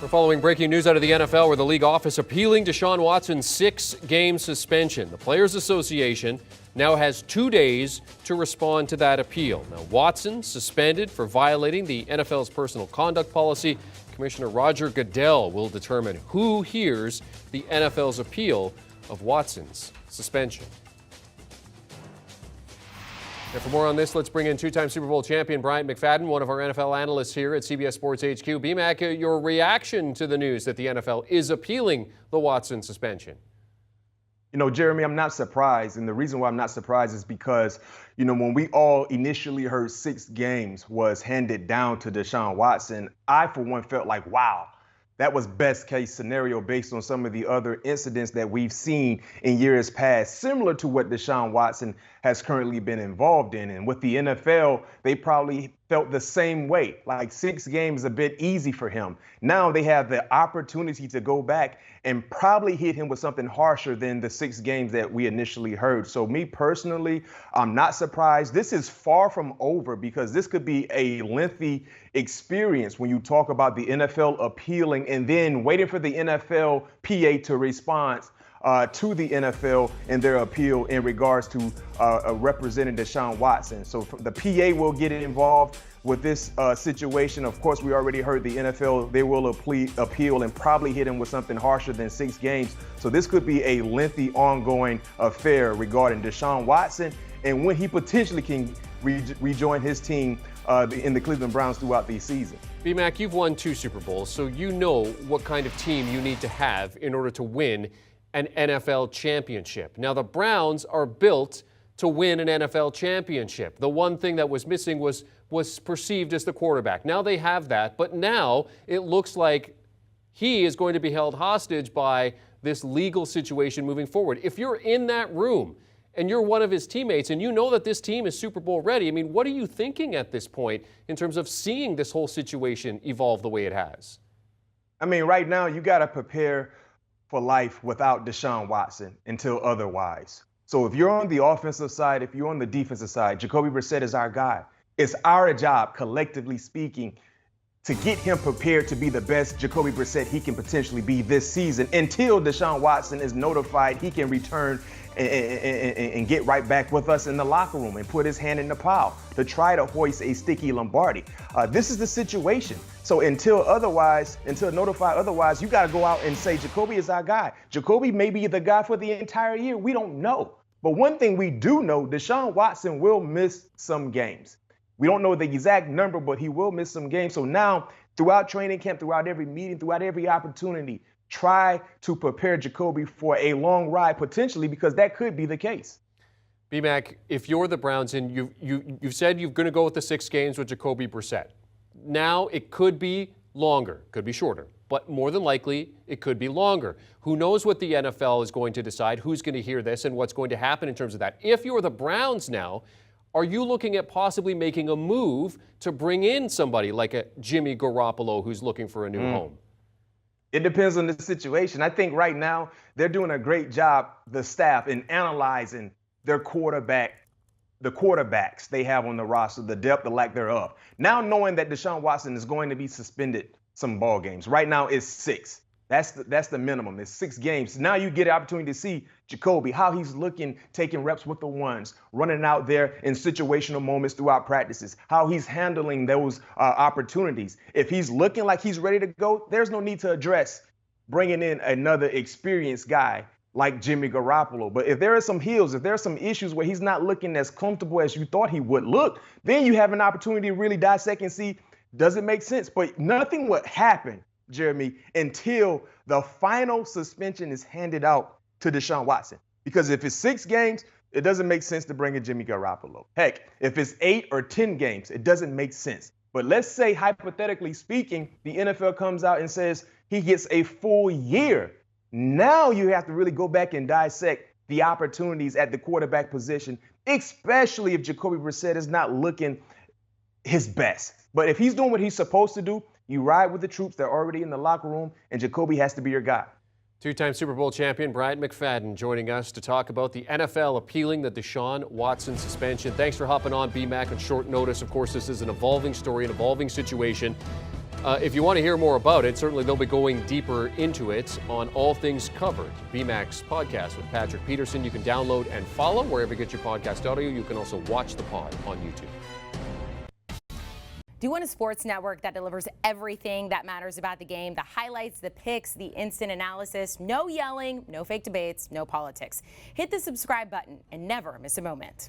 We're following breaking news out of the NFL where the league office appealing Deshaun Watson's 6-game suspension. The Players Association now has 2 days to respond to that appeal. Now, Watson suspended for violating the NFL's personal conduct policy. Commissioner Roger Goodell will determine who hears the NFL's appeal of Watson's suspension. And for more on this, let's bring in two-time Super Bowl champion Bryant McFadden, one of our NFL analysts here at CBS Sports HQ. B-Mac, your reaction to the news that the NFL is appealing the Watson suspension? You know, Jeremy, I'm not surprised. And the reason why I'm not surprised is because, you know, when we all initially heard 6 games was handed down to Deshaun Watson, I, for one, felt like, wow, that was best case scenario based on some of the other incidents that we've seen in years past, similar to what Deshaun Watson has currently been involved in. And with the NFL, they probably felt the same way, like 6 games a bit easy for him. Now they have the opportunity to go back and probably hit him with something harsher than the 6 games that we initially heard. So me personally, I'm not surprised. This is far from over because this could be a lengthy experience when you talk about the NFL appealing and then waiting for the NFL PA to respond to the NFL in their appeal in regards to representing Deshaun Watson. So the PA will get involved with this situation. Of course, we already heard the NFL, they will appeal and probably hit him with something harsher than 6 games. So this could be a lengthy ongoing affair regarding Deshaun Watson and when he potentially can rejoin his team in the Cleveland Browns throughout the season. B-Mac, you've won 2 Super Bowls, so you know what kind of team you need to have in order to win an NFL championship. Now, the Browns are built to win an NFL championship. The one thing that was missing was perceived as the quarterback. Now they have that, but now it looks like he is going to be held hostage by this legal situation moving forward. If you're in that room and you're one of his teammates and you know that this team is Super Bowl ready, I mean, what are you thinking at this point in terms of seeing this whole situation evolve the way it has? I mean, right now you got to prepare for life without Deshaun Watson until otherwise. So if you're on the offensive side, if you're on the defensive side, Jacoby Brissett is our guy. It's our job, collectively speaking, to get him prepared to be the best Jacoby Brissett he can potentially be this season until Deshaun Watson is notified he can return and get right back with us in the locker room and put his hand in the plow to try to hoist a sticky Lombardi. This is the situation. So until notified otherwise, you got to go out and say Jacoby is our guy. Jacoby may be the guy for the entire year. We don't know. But one thing we do know, Deshaun Watson will miss some games. We don't know the exact number, but he will miss some games. So now, throughout training camp, throughout every meeting, throughout every opportunity, try to prepare Jacoby for a long ride, potentially, because that could be the case. B-Mac, if you're the Browns and you've said you're going to go with the 6 games with Jacoby Brissett, now it could be longer, could be shorter, but more than likely it could be longer. Who knows what the NFL is going to decide, who's going to hear this, and what's going to happen in terms of that. If you're the Browns now, are you looking at possibly making a move to bring in somebody like a Jimmy Garoppolo who's looking for a new home? It depends on the situation. I think right now they're doing a great job, the staff, in analyzing their quarterbacks they have on the roster, the depth, the lack thereof. Now knowing that Deshaun Watson is going to be suspended some ball games. Right now it's 6. That's the minimum. It's 6 games. Now you get an opportunity to see Jacoby, how he's looking, taking reps with the ones, running out there in situational moments throughout practices, how he's handling those opportunities. If he's looking like he's ready to go, there's no need to address bringing in another experienced guy like Jimmy Garoppolo. But if there are some hills, if there are some issues where he's not looking as comfortable as you thought he would look, then you have an opportunity to really dissect and see, does it make sense? But nothing would happen, Jeremy, until the final suspension is handed out to Deshaun Watson. Because if it's 6 games, it doesn't make sense to bring in Jimmy Garoppolo. Heck, if it's 8 or 10 games, it doesn't make sense. But let's say, hypothetically speaking, the NFL comes out and says he gets a full year. Now you have to really go back and dissect the opportunities at the quarterback position, especially if Jacoby Brissett is not looking his best. But if he's doing what he's supposed to do, you ride with the troops. They're already in the locker room, and Jacoby has to be your guy. Two-time Super Bowl champion Bryant McFadden joining us to talk about the NFL appealing the Deshaun Watson suspension. Thanks for hopping on, B-Mac, on short notice. Of course, this is an evolving story, an evolving situation. If you want to hear more about it, certainly they'll be going deeper into it on All Things Covered, BMAC's podcast with Patrick Peterson. You can download and follow wherever you get your podcast audio. You can also watch the pod on YouTube. Do you want a sports network that delivers everything that matters about the game? The highlights, the picks, the instant analysis, no yelling, no fake debates, no politics. Hit the subscribe button and never miss a moment.